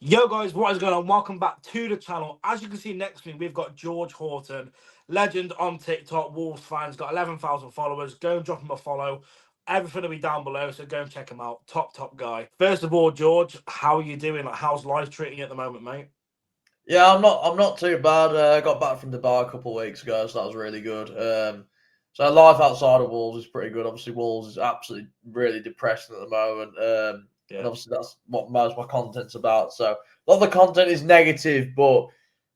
Yo guys, what is going on? Welcome back to the channel. As you can see next to me, we've got George Horton, legend on TikTok, Wolves fans, got 11,000 followers. Go and drop him a follow. Everything will be down below, so go and check him out. Top guy. First of all, George, how are you doing? Like, how's life treating you at the moment, mate? Yeah, I'm not too bad. I got back from Dubai a couple of weeks ago, so that was really good. So life outside of Wolves is pretty good. Obviously, Wolves is absolutely really depressing at the moment, and Yeah. obviously that's what most of my content's about. So a lot of the content is negative, but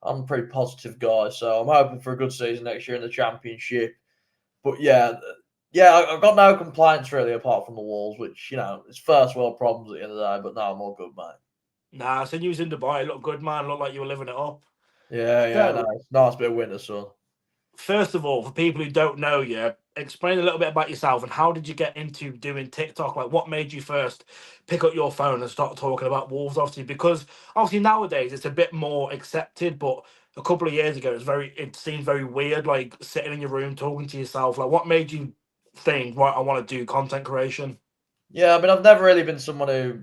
I'm a pretty positive guy. So I'm hoping for a good season next year in the Championship. But yeah, I've got no complaints really apart from the Wolves, which it's first world problems at the end of the day. But no, I'm all good, mate. Nah, I seen you was in Dubai. Look good, man. Look like you were living it up. Yeah, So, nice, nice bit of winter sun. first of all, for people who don't know you, explain a little bit about yourself and how did you get into doing TikTok? Like, what made you first pick up your phone and start talking about Wolves? Obviously, because obviously nowadays it's a bit more accepted, but a couple of years ago it seemed very weird, like sitting in your room talking to yourself. Like, what made you think, right, I want to do content creation? Yeah, I mean, I've never really been someone who,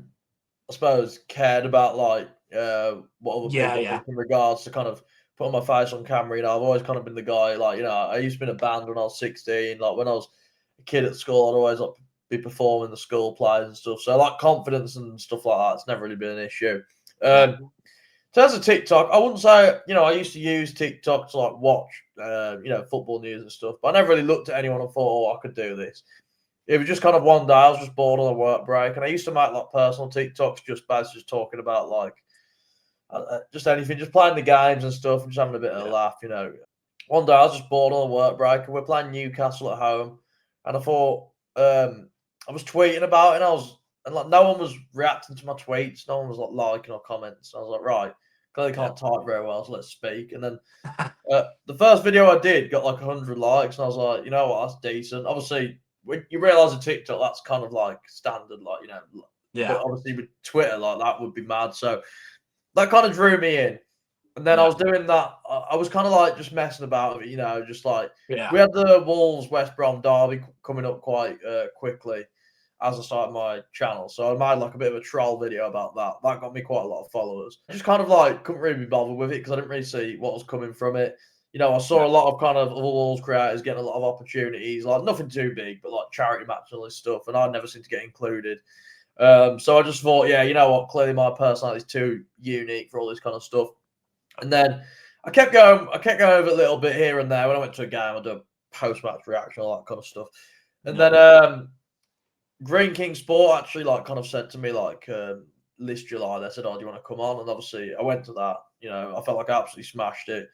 I suppose, cared about like what other Yeah, people yeah, think in regards to kind of putting my face on camera. I've always kind of been the guy like I used to be in a band when I was 16. Like when I was a kid at school, I'd always like be performing the school plays and stuff. So like confidence and stuff like that, it's never really been an issue. yeah, In terms of TikTok, I wouldn't say I used to use TikTok to like watch football news and stuff, but I never really looked at anyone and thought, oh, I could do this. It was just kind of one day I was just bored on a work break, and I used to make like personal TikToks just basically just talking about like just anything, just playing the games and stuff, and just having a bit of a yeah, laugh. One day I was just bored on a work break, and we're playing Newcastle at home, and I thought I was tweeting about it, and like no one was reacting to my tweets, no one was like liking or comments. I was like, right, clearly yeah. can't type very well, so let's speak. And then the first video I did got like 100 likes, and I was like, you know what, that's decent. Obviously, when you realize a TikTok, that's kind of like standard, but Yeah, obviously with Twitter, like that would be mad. So that kind of drew me in. And then I yeah, was doing that. I was kind of like just messing about with it, just like yeah, we had the Wolves West Brom derby coming up quite quickly as I started my channel. So I made like a bit of a troll video about that. That got me quite a lot of followers. I just kind of like couldn't really be bothered with it because I didn't really see what was coming from it. I saw yeah, a lot of kind of other Wolves creators getting a lot of opportunities, like nothing too big, but like charity matches and all this stuff, and I never seemed to get included. So I just thought, yeah, you know what? Clearly, my personality is too unique for all this kind of stuff. And then I kept going. I kept going over a little bit here and there. When I went to a game, I do a post-match reaction, all that kind of stuff. And yeah, then Green King Sport actually like kind of said to me like this July, they said, "Oh, do you want to come on?" And obviously, I went to that. I felt like I absolutely smashed it.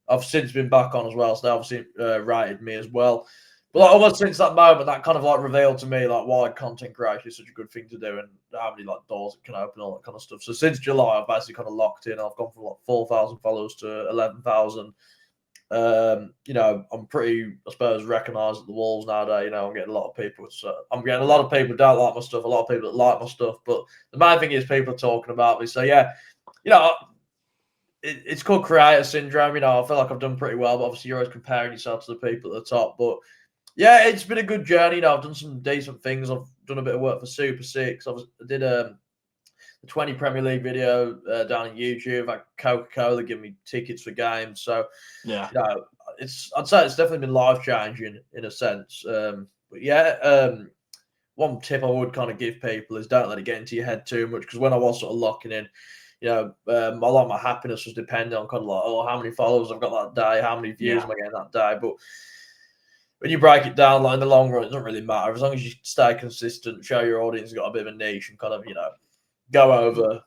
I've since been back on as well, so they obviously rated me as well. But like, yeah. almost since that moment, that kind of like revealed to me like why content creation is such a good thing to do and how many like doors it can open, all that kind of stuff. So since July, I've basically kind of locked in. I've gone from like 4,000 followers to 11,000. I'm pretty, I suppose, recognised at the walls nowadays. I'm getting a lot of people. So I'm getting a lot of people who don't like my stuff, a lot of people that like my stuff. But the main thing is people are talking about me. So yeah, you know, it's called creator syndrome. I feel like I've done pretty well, but obviously you're always comparing yourself to the people at the top. But yeah, it's been a good journey. I've done some decent things. I've done a bit of work for Super Six. I did the 20 Premier League video down on YouTube. Like Coca Cola giving me tickets for games. So Yeah. I'd say it's definitely been life changing in a sense. But yeah, one tip I would kind of give people is don't let it get into your head too much because when I was sort of locking in, a lot of my happiness was dependent on kind of like, oh, how many followers I've got that day, how many views Yeah. am I getting that day. But when you break it down, like in the long run, it doesn't really matter as long as you stay consistent, show your audience you've got a bit of a niche, and kind of go over.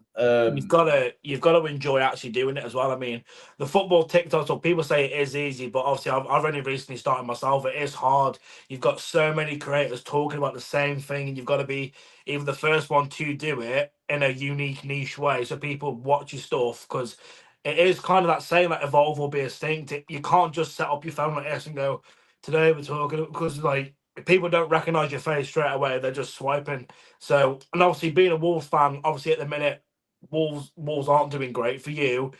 You've got to enjoy actually doing it as well. I mean, the football TikTok, so people say it is easy, but obviously I've only recently started myself. It is hard. You've got so many creators talking about the same thing, and you've got to be either the first one to do it in a unique niche way, so people watch your stuff because it is kind of that saying like evolve or be extinct. You can't just set up your phone like this and go, today we're talking because like if people don't recognize your face straight away, they're just swiping. So, and obviously being a Wolves fan, obviously at the minute Wolves aren't doing great for you.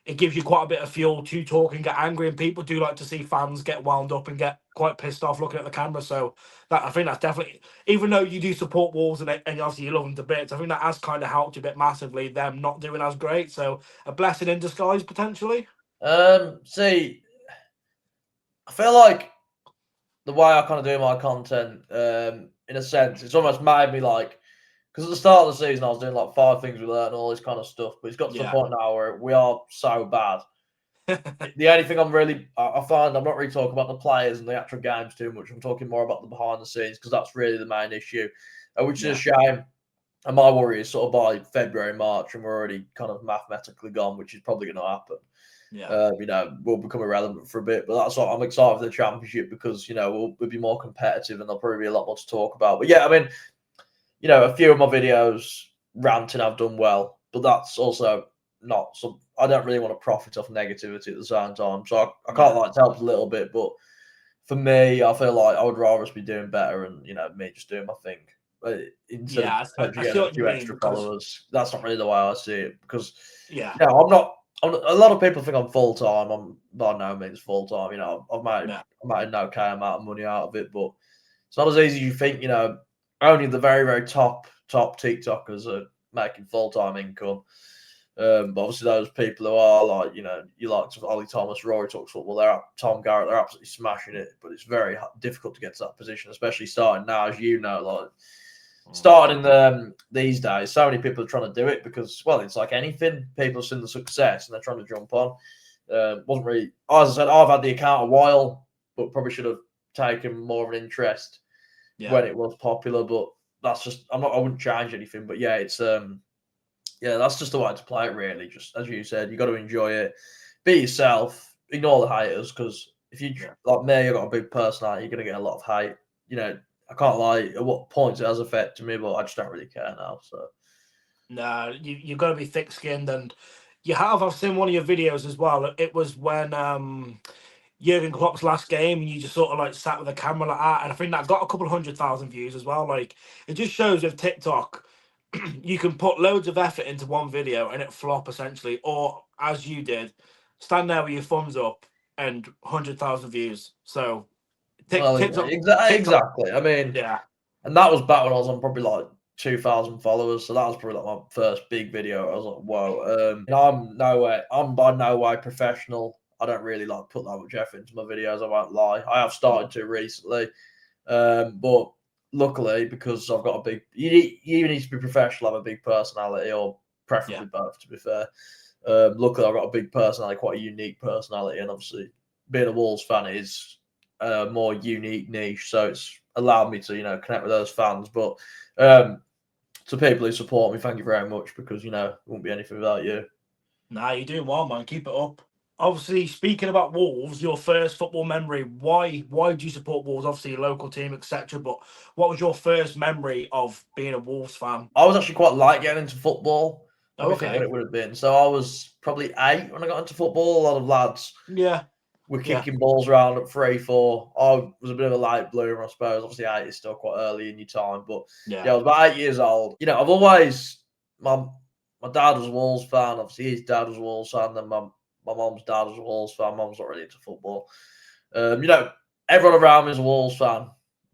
it gives you quite a bit of fuel to talk and get angry. And people do like to see fans get wound up and get quite pissed off looking at the camera. So that I think that's definitely, even though you do support Wolves and obviously you love them to bits, I think that has kind of helped you a bit massively. Them not doing as great, so a blessing in disguise potentially. See, I feel like the way I kind of do my content, in a sense, it's almost made me like, because at the start of the season I was doing like 5 things we learned and all this kind of stuff, but it's got to the Yeah. point now where we are so bad. The only thing I find I'm not really talking about the players and the actual games too much. I'm talking more about the behind the scenes because that's really the main issue, which is a shame. And my worry is sort of by February, March, and we're already kind of mathematically gone, which is probably going to happen. Yeah. We'll become irrelevant for a bit, but that's what I'm excited for the championship because we'll be more competitive and there'll probably be a lot more to talk about. But yeah, I mean, a few of my videos ranting I've done well, but that's also not some. I don't really want to profit off negativity at the same time, so I can't like help a little bit. But for me, I feel like I would rather us be doing better and me just doing my thing. Instead of I potentially see getting a what you few mean extra because followers, that's not really the way I see it. Because yeah, I'm not. A lot of people think I'm full time. I'm by no means full time. yeah, I've made an okay amount of money out of it, but it's not as easy as you think. Only the very very top TikTokers are making full time income. But obviously those people who are like, you like Ollie Thomas, Rory talks football, Tom Garrett, they're absolutely smashing it. But it's very difficult to get to that position, especially starting now, as you know, like starting in these days. So many people are trying to do it because, well, it's like anything. People have seen the success and they're trying to jump on. Wasn't really, as I said, I've had the account a while, but probably should have taken more of an interest yeah. when it was popular. But that's just, I wouldn't change anything. But yeah, it's yeah, that's just the way to play it, really. Just as you said, you got to enjoy it. Be yourself. Ignore the haters because if you Yeah. like me, you've got a big personality. You're gonna get a lot of hate. I can't lie. At what points it has affected me, but I just don't really care now. So No, you've got to be thick skinned, and you have. I've seen one of your videos as well. It was when Jurgen Klopp's last game, and you just sort of like sat with a camera like that, and I think that got a couple of 100,000 views as well. Like it just shows with TikTok, you can put loads of effort into one video and it flop essentially, or as you did, stand there with your thumbs up and 100,000 views. So well, TikTok, TikTok, exactly. I mean, yeah, and that was back when I was on probably like 2,000 followers. So that was probably like my first big video. I was like, whoa. I'm by no way professional. I don't really like put that much effort into my videos. I won't lie. I have started to recently, but luckily because I've got a big, you need to be professional, have a big personality, or yeah, preferably both. To be fair, luckily I've got a big personality, quite a unique personality, and obviously being a Wolves fan is a more unique niche. So it's allowed me to connect with those fans. But to people who support me, thank you very much because it wouldn't be anything without you. nah, you're doing well, man. Keep it up. Obviously, speaking about Wolves, your first football memory. Why do you support Wolves? Obviously, your local team, etc. But what was your first memory of being a Wolves fan? I was actually quite light getting into football. Let Oh, me think what okay. it would have been. So I was probably 8 when I got into football. A lot of lads Yeah, were yeah, kicking balls around at 3, 4. I was a bit of a late bloomer, I suppose. Obviously, 8 is still quite early in your time. But yeah, yeah, I was about 8 years old. I've always, my dad was a Wolves fan. Obviously, his dad was a Wolves fan. Then my mom's dad was a Wolves fan. Mom's not really into football. Everyone around me is a Wolves fan.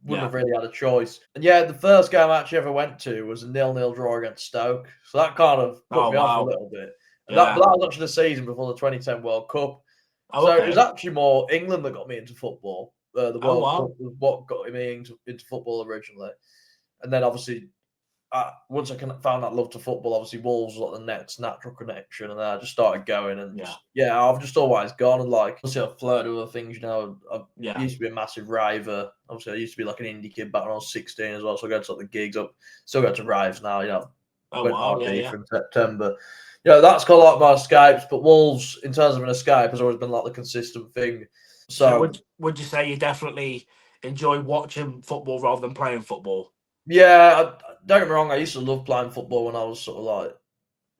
Wouldn't yeah. have really had a choice. And yeah, the first game I actually ever went to was a 0-0 draw against Stoke. So that kind of put Oh, me off a wow. little bit. But Yeah. that was actually the season before the 2010 World Cup. Oh, So it was okay. actually more England that got me into football. The Oh, World Cup wow. was what got me into football originally. And then obviously once I found that love to football, obviously Wolves was like the next natural connection, and then I just started going, and Yeah, I've just always gone and like obviously I've flirted with other things. I yeah. used to be a massive raver. Obviously, I used to be like an indie kid back when I was 16 as well. So I go to like the gigs. I still go to raves now. Oh, Went wow. Yeah, RD yeah. from September. That's kind of like my escapes. But Wolves, in terms of an escape, has always been like the consistent thing. So So would you say you definitely enjoy watching football rather than playing football? yeah, don't get me wrong. I used to love playing football when I was sort of like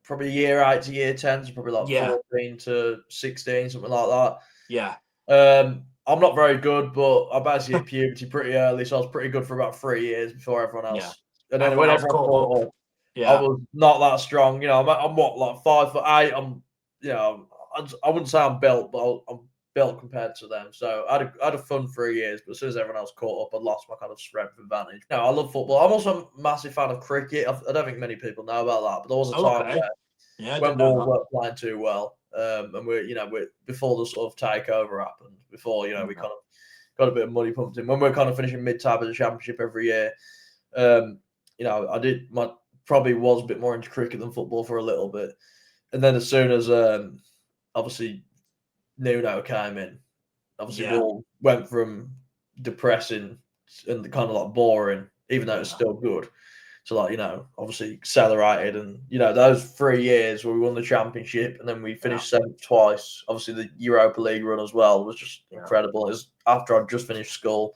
probably year 8 to year 10, so probably like Yeah, 14 to 16, something like yeah. that. I'm not very good, but I basically hit puberty pretty early, so I was pretty good for about 3 years before everyone Yeah. else. And then Everyone when else everyone caught up. caught up, I Yeah. was not that strong. I'm what, like 5'8". I'm I wouldn't say I'm built, but I'm built compared to them. So I had a fun 3 years, but as soon as everyone else caught up, I lost my kind of strength advantage. No, I love football. I'm also a massive fan of cricket. I don't think many people know about that, but there was a time Okay. Yeah, I when didn't know Wolves that. weren't playing too well, and we're before the sort of takeover happened, before we Yeah. kind of got a bit of money pumped in, when we're kind of finishing mid-tab of the championship every year. Um, I did my probably was a bit more into cricket than football for a little bit, and then as soon as obviously Nuno came in, obviously Yeah. Wolves went from depressing and kind of like boring, even though it's Yeah. still good. So obviously accelerated, and those 3 years where we won the championship and then we Yeah. finished seventh twice. Obviously the Europa League run as well was just Yeah. incredible. It was after I'd just finished school.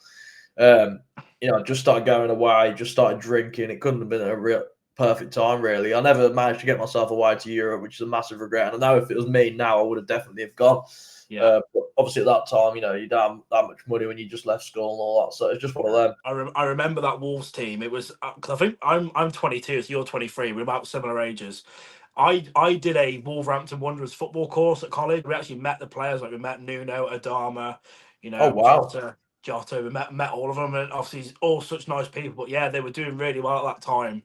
Um, I just started going away, just started drinking. It couldn't have been a real perfect time, really. I never managed to get myself away to Europe, which is a massive regret. And I know if it was me now, I would have definitely have gone. Yeah. But obviously at that time, you don't have that much money when you just left school and all that. So it's just one of Yeah. them. I remember that Wolves team. It was because I think I'm 22, so you're 23. We're about similar ages. I did a Wolverhampton Wanderers football course at college. We actually met the players, like we met Nuno, Adama, Oh wow. Jota. We met all of them, and obviously all such nice people. But yeah, they were doing really well at that time,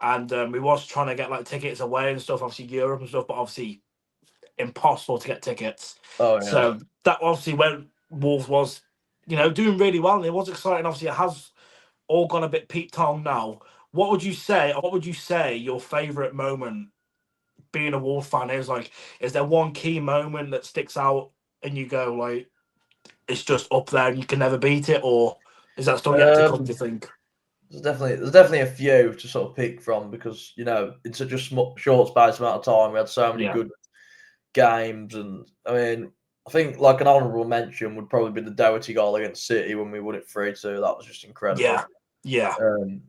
and we was trying to get like tickets away and stuff. Obviously Europe and stuff, but obviously impossible to get tickets. Oh yeah. So that obviously when Wolves was, doing really well, and it was exciting. Obviously, it has all gone a bit peaked on now. What would you say? What would you say your favourite moment being a Wolves fan is? Like, is there one key moment that sticks out and you go like, it's just up there and you can never beat it, or is that still yet to come? Do Um, you think? there's definitely a few to sort of pick from because in such a short space amount of time we had so many Yeah, good games, and I mean I think like an honourable mention would probably be the Doherty goal against City when we won it 3-2. That was just incredible. yeah, yeah, Um,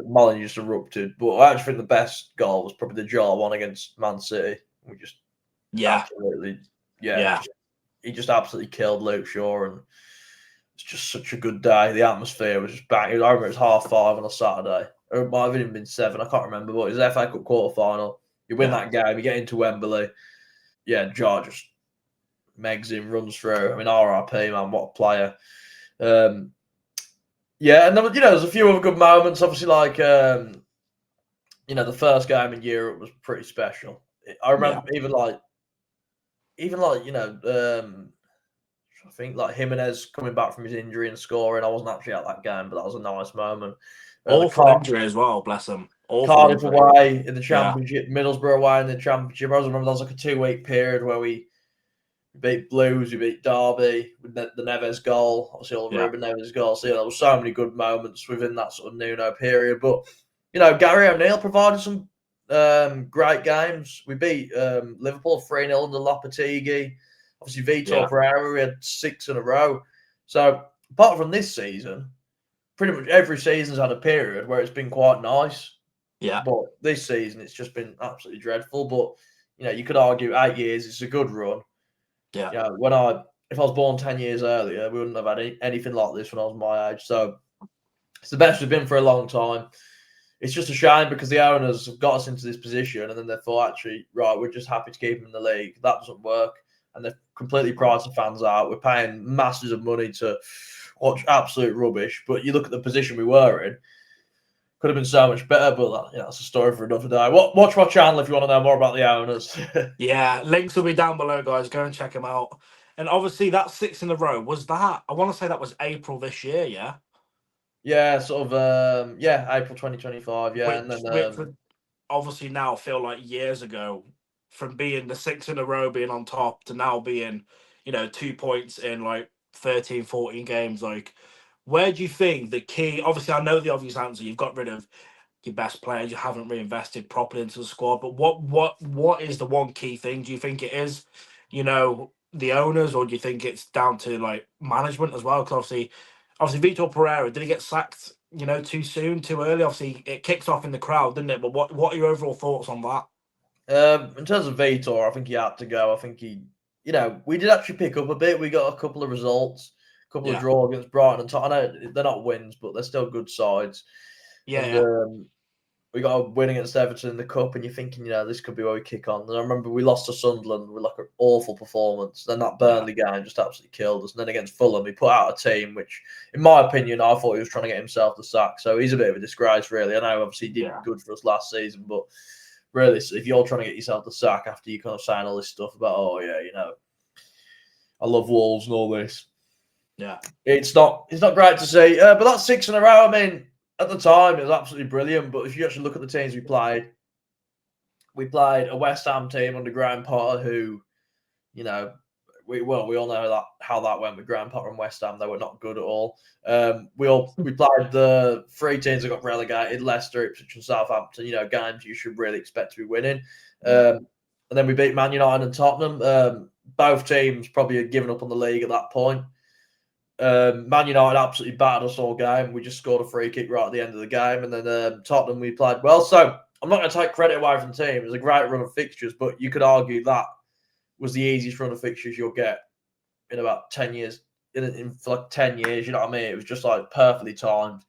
Molyneux just erupted, but I actually think the best goal was probably the Jota one against Man City. We just yeah, absolutely, yeah, yeah, he just absolutely killed Luke Shaw, and it's just such a good day. The atmosphere was just bang. I remember it was 5:30 on a Saturday, or it might have even been 7. I can't remember, but it was FA Cup quarter final. You win yeah, that game, you get into Wembley. Yeah, Jar just megs him, runs through. I mean, RIP, man, what a player. Um, yeah, and there's a few other good moments. Obviously, like the first game in Europe was pretty special. I yeah, remember even like I think like Jimenez coming back from his injury and scoring. I wasn't actually at that game, but that was a nice moment. The awful injury as well. Bless him. Awful Cardiff injury. away in the Yeah, championship, Middlesbrough away in the championship. I remember that was like a 2 week period where we beat Blues, we beat Derby with the Neves goal, obviously all the yeah, Ruben Neves goals. So yeah, there were so many good moments within that sort of Nuno period. But Gary O'Neill provided some great games. We beat Liverpool 3-0 under Lopetegui. Obviously, Vitor yeah, Pereira, we had 6 in a row. So apart from this season, pretty much every season's had a period where it's been quite nice. yeah, But this season, it's just been absolutely dreadful. But you could argue 8 years is a good run. yeah, If I was born 10 years earlier, we wouldn't have had anything like this when I was my age. So it's the best we've been for a long time. It's just a shame because the owners have got us into this position, and then they thought, actually, right, we're just happy to keep them in the league. That doesn't work, and they've completely priced the fans out. We're paying masses of money to watch absolute rubbish. But you look at the position we were in, could have been so much better. But that's a story for another day. Watch my channel if you want to know more about the owners. yeah. Links will be down below, guys. Go and check them out. And obviously, that 6 in a row was that. I want to say that was April this year, yeah. Yeah, sort of. April 2025. Yeah, and Which then would obviously now feel like years ago, from being the 6 in a row, being on top to now being, 2 points in like 13, 14 games. Like, where do you think the key? Obviously, I know the obvious answer. You've got rid of your best players. You haven't reinvested properly into the squad. But what is the one key thing? Do you think it is, the owners, or do you think it's down to like management as well? Because obviously Vitor Pereira, did he get sacked? Too soon, too early. Obviously, it kicks off in the crowd, didn't it? But what are your overall thoughts on that? in terms of Vitor, I think he had to go. I think we did actually pick up a bit. We got a couple of results, a couple of Yeah, draws against Brighton and Tottenham. I know they're not wins, but they're still good sides. yeah, And yeah, we got a win against Everton in the cup, and you're thinking, this could be where we kick on. And I remember we lost to Sunderland with like an awful performance. Then that Burnley game just absolutely killed us. And then against Fulham, he put out a team which, in my opinion, I thought he was trying to get himself the sack. So he's a bit of a disgrace, really. I know obviously he did good for us last season, but really, if you're trying to get yourself the sack after you kind of saying all this stuff about, I love Wolves and all this. Yeah, it's not great to see. But that's 6 in a row. I mean, at the time, it was absolutely brilliant. But if you actually look at the teams we played a West Ham team under Graham Potter, who, we all know how that went with Graham Potter and West Ham. They were not good at all. We played the 3 teams that got relegated: Leicester, Ipswich, and Southampton. Games you should really expect to be winning. And then we beat Man United and Tottenham. Both teams probably had given up on the league at that point. Man United absolutely battered us all game. We just scored a free kick right at the end of the game. And then Tottenham, we played well. So I'm not going to take credit away from the team. It was a great run of fixtures, but you could argue that was the easiest run of fixtures you'll get in about 10 years. For like 10 years, you know what I mean? It was just like perfectly timed.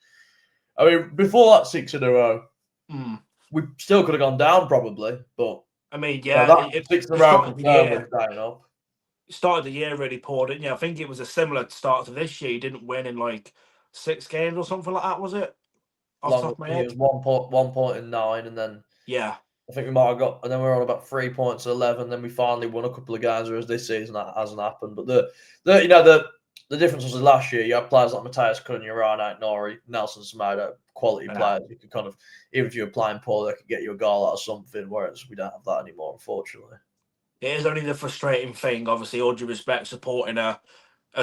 I mean, before that 6 in a row, we still could have gone down probably. But I mean, that 6 in a row confirmed we're staying up. Started the year really poor, didn't you? I think it was a similar start to this year. You didn't win in like 6 games or something like that, was it? Off the top of my head. It was 1 point in 9, and then I think we might have got, and then we were on about 3 points at 11. Then we finally won a couple of games, whereas this season that hasn't happened. But the difference was last year. You had players like Matthias Cunha, Ryan Nori, Nelson Semedo, quality players. You could kind of, even if you were playing poor, they could get you a goal out of something. Whereas we don't have that anymore, unfortunately. It is only the frustrating thing, obviously, all due respect, supporting a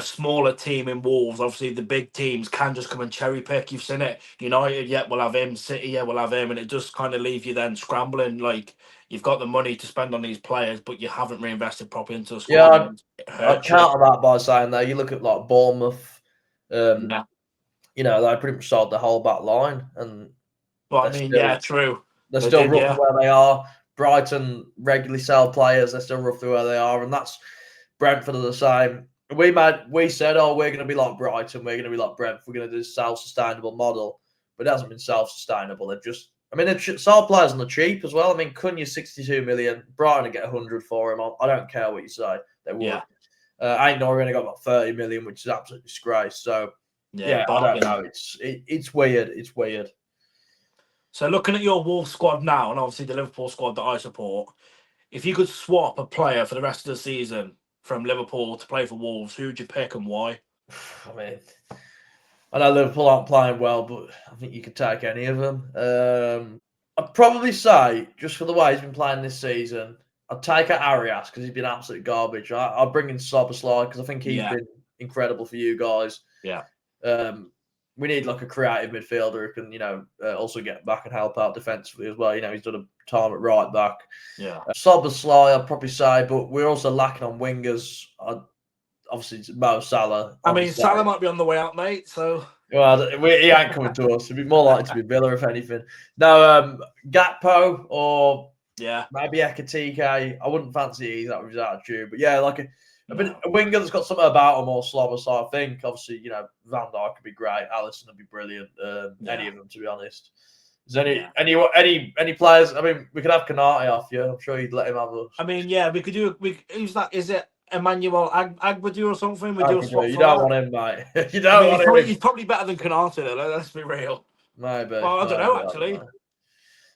smaller team in Wolves. Obviously, the big teams can just come and cherry pick. You've seen it. United, we'll have him. City, we'll have him. And it just kind of leave you then scrambling. Like, you've got the money to spend on these players, but you haven't reinvested properly into the squad. I'd counter that by saying that you look at like Bournemouth, they pretty much sold the whole back line. And true. They're still roughly where they are. Brighton regularly sell players. They're still roughly where they are, and that's Brentford are the same. We said, we're going to be like Brighton. We're going to be like Brentford. We're going to do a self-sustainable model, but it hasn't been self-sustainable. They've sold players on the cheap as well. I mean, Cunha 62 million. Brighton would get 100 for him. I don't care what you say. They would. Yeah. Ain't only got about 30 million, which is absolutely disgrace. So I don't know. It's weird. It's weird. So looking at your Wolves squad now, and obviously the Liverpool squad that I support, if you could swap a player for the rest of the season from Liverpool to play for Wolves, who would you pick and why? I mean, I know Liverpool aren't playing well, but I think you could take any of them. I'd probably say, just for the way he's been playing this season, I'd take out Arias because he's been absolute garbage. I'll bring in Szoboszlai because I think he's been incredible for you guys. Yeah. We need like a creative midfielder who can, also get back and help out defensively as well. He's done a time at right back. Yeah. Szoboszlai, I'd probably say, but we're also lacking on wingers. Obviously, it's Mo Salah. I mean, Salah might be on the way out, mate. So he ain't coming to us. It'd be more likely to be Villa, if anything. No, Gakpo or maybe Ekatike. I wouldn't fancy that with his attitude, but like a winger that's got something about him or Szoboszlai. I think obviously Van Dijk could be great. Alisson would be brilliant. Any of them, to be honest. Is any players? I mean, we could have Kanate off you. I'm sure you'd let him have us. I mean, we could do. Who's that? Is it Emmanuel Agbadu or something? We do a swap. You don't want him, mate. You don't want him. He's probably better than Kanate, though. Let's be real. Maybe. Well, I don't know, actually.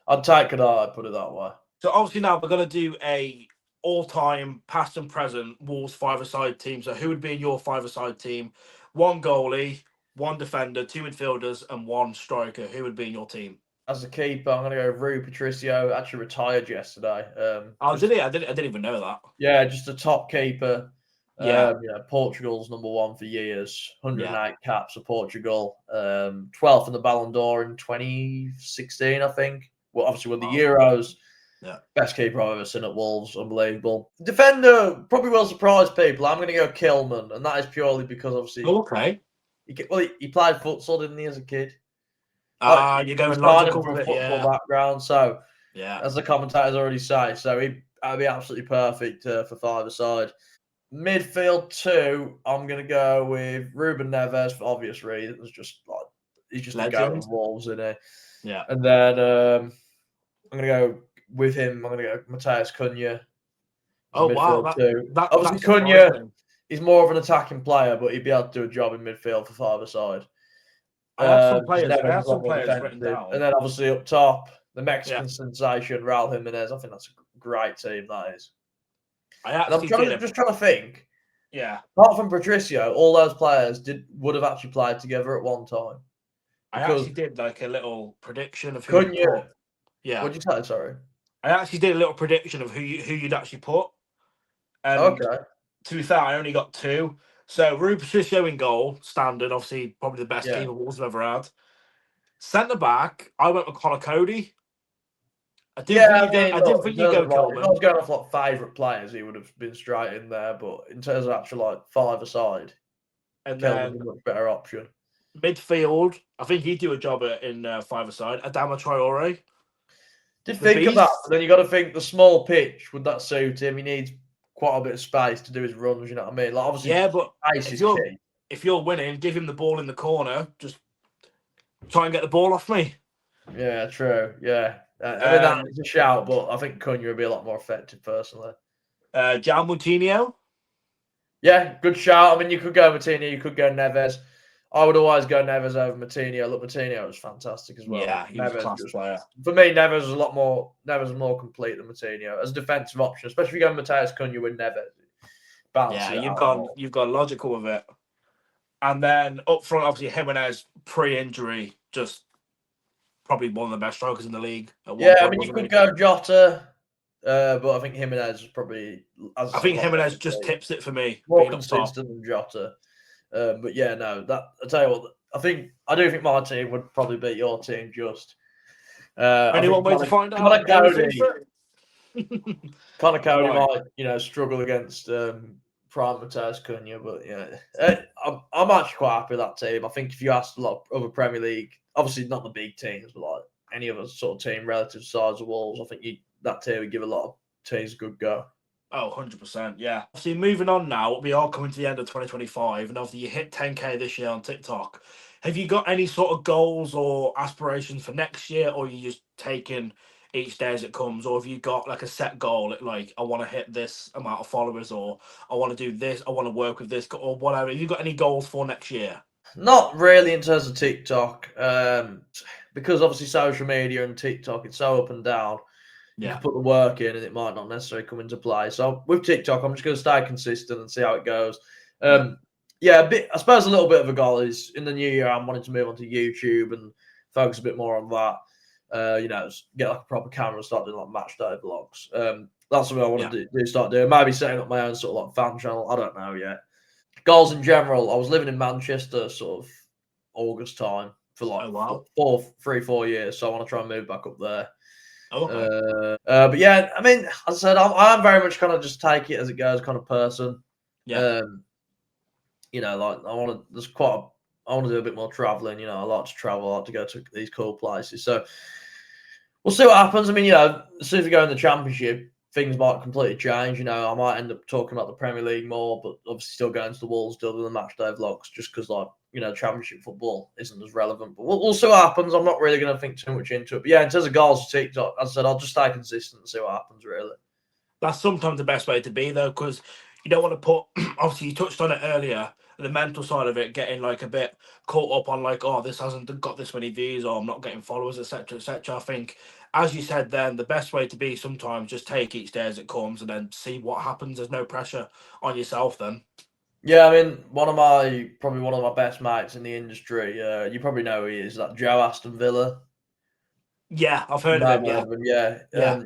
I'd take Kanate, put it that way. So obviously now we're going to do a all-time, past and present Wolves five-a-side team. So who would be in your five-a-side team? 1 goalie, 1 defender, 2 midfielders, and 1 striker. Who would be in your team? As a keeper, I'm going to go Rui Patricio. Actually retired yesterday. Did he? I didn't even know that. Yeah, just a top keeper. Portugal's number 1 for years. 108 caps for Portugal. 12th in the Ballon d'Or in 2016, I think. Well, obviously won the Euros. Yeah. Best keeper I've ever seen at Wolves. Unbelievable. Defender probably will surprise people. I'm going to go Kilman, and that is purely because obviously. Oh, okay. He played futsal, didn't he, as a kid? You're going logical from with a football background, so as the commentators already say, so he'd be absolutely perfect for five-a-side. Midfield 2, I'm going to go with Ruben Neves for obvious reasons. He's just a go with Wolves, isn't he? Yeah. And then I'm going to go with him. I'm going to go Mateus Cunha. Oh wow, Midfield too. that Obviously, surprised Cunha me. is more of an attacking player, but he'd be able to do a job in midfield for five-a-side. I have some Because players. I Neves is have a lot some more players written defensive. And down. then obviously up top, the Yeah, Mexican sensation, Raul Jimenez. I think that's a great team, that is. I And I'm actually did it. just trying to think. Yeah, Apart from Patricio, all those players would have actually played together at one time. I Because actually did like a little prediction of who you put. Cunha, Yeah, what'd you say? Sorry. I actually did a little prediction of who you'd actually put. And Okay. to be fair, I only got two. So Rui Patricio in goal, standard, obviously probably the best Yeah. keeper Wolves have ever had. Centre back, I went with Connor Cody. I didn't Yeah, think I you go. mean, I didn't look, in think you terms go of like, if I Kilman. was going off like favourite players, he would have been straight in there. But in terms of actual like five-a-side, And Kelvin's then a much better option. midfield, I think he'd do a job in five-a-side. Adama Traore, Did the think of that, beast. but then you got to think the small pitch, would that suit him? He needs quite a bit of space to do his runs. You know what I mean? Like obviously, Yeah, but pace if is you're key. if you're winning, give him the ball in the corner. Just try and get the ball off me. Yeah, true. Yeah, I mean Um, that's a shout, but I think Cunha would be a lot more effective personally. Jan Moutinho. Yeah, good shout. I mean, you could go Matinho, you could go Neves. I would always go Neves over Matinho. Look, Matinho was fantastic as well. Yeah, he was a Neves class just player. for me, Neves was a lot more. Neves was more complete than Matinho as a defensive option, especially if you go Mateus Cunha with Neves. Balances Yeah, it you've out gone more. you've gone logical with it. And then up front, obviously Jimenez pre-injury, just probably one of the best strikers in the league at one Yeah, I point, mean, you wasn't could he? go Jota, but I think Jimenez is probably, as I I said, a think lot more Jimenez just complete, tips it for me, more being up top. consistent than Jota. But yeah, no, that I tell you what, I do think my team would probably beat your team just. I Only one think way to find Connor out. Game of Cody, FIFA. Right. might struggle against Prime Mateus Cunha, but yeah, I'm actually quite happy with that team. I think if you asked a lot of other Premier League, obviously not the big teams, but like any other sort of team relative size of Wolves, I think that team would give a lot of teams a good go. Oh, 100%, yeah. See, moving on now, we are coming to the end of 2025, and obviously you hit 10K this year on TikTok. Have you got any sort of goals or aspirations for next year, or are you just taking each day as it comes, or have you got like a set goal, like I want to hit this amount of followers, or I want to do this, I want to work with this, or whatever? Have you got any goals for next year? Not really in terms of TikTok, because obviously social media and TikTok it's so up and down. You Yeah, can put the work in, and it might not necessarily come into play. So with TikTok, I'm just going to stay consistent and see how it goes. yeah, Yeah, a bit. I suppose a little bit of a goal is in the new year. I'm wanting to move on to YouTube and focus a bit more on that. Get like a proper camera and start doing like matchday vlogs. That's what I want yeah, to do. Start doing. Maybe setting up my own sort of like fan channel. I don't know yet. Goals in general. I was living in Manchester sort of August time for like oh wow, 4 years. So I want to try and move back up there. oh, okay, But yeah, I mean, as I said, I'm very much kind of just take it as it goes kind of person. yeah. Um, like I want to do a bit more traveling. I like to travel, I like to go to these cool places. So we'll see what happens. I mean, as soon as we go in the championship, things might completely change. I might end up talking about the Premier League more, but obviously still going to the Wolves, still doing the match day vlogs, just because championship football isn't as relevant. But we'll see what happens. I'm not really going to think too much into it. But yeah, in terms of goals for TikTok, as I said, I'll just stay consistent and see what happens. Really. That's sometimes the best way to be, though, because you don't want to put. Obviously, you touched on it earlier. The mental side of it, getting like a bit caught up on like, oh, this hasn't got this many views, or I'm not getting followers, etc., etc. I think, as you said, then the best way to be sometimes just take each day as it comes, and then see what happens. There's no pressure on yourself. Then, Yeah, I mean, probably one of my best mates in the industry. You probably know who he is, that Joe Aston Villa. yeah, I've You heard of may have him. heard Yeah, of him, yeah. yeah,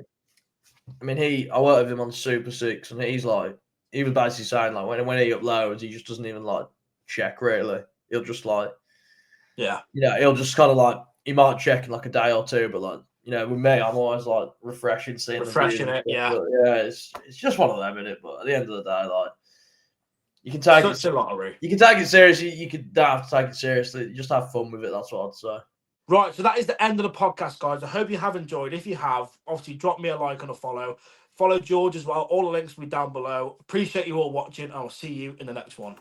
I mean, I worked with him on Super Six, and he was basically saying like when he uploads, he just doesn't even like check really. He'll just like, yeah. he'll just kind of like he might check in like a day or two, but like with me, I'm always like refreshing, seeing the views Refreshing and it. stuff. Yeah, But yeah, it's just one of them, innit? But at the end of the day, like you can take such it, a lottery. you can take it seriously. You can don't have to take it seriously. You just have fun with it. That's what I'd say. Right, so that is the end of the podcast, guys. I hope you have enjoyed. If you have, obviously drop me a like and a follow. Follow George as well. All the links will be down below. Appreciate you all watching. I'll see you in the next one.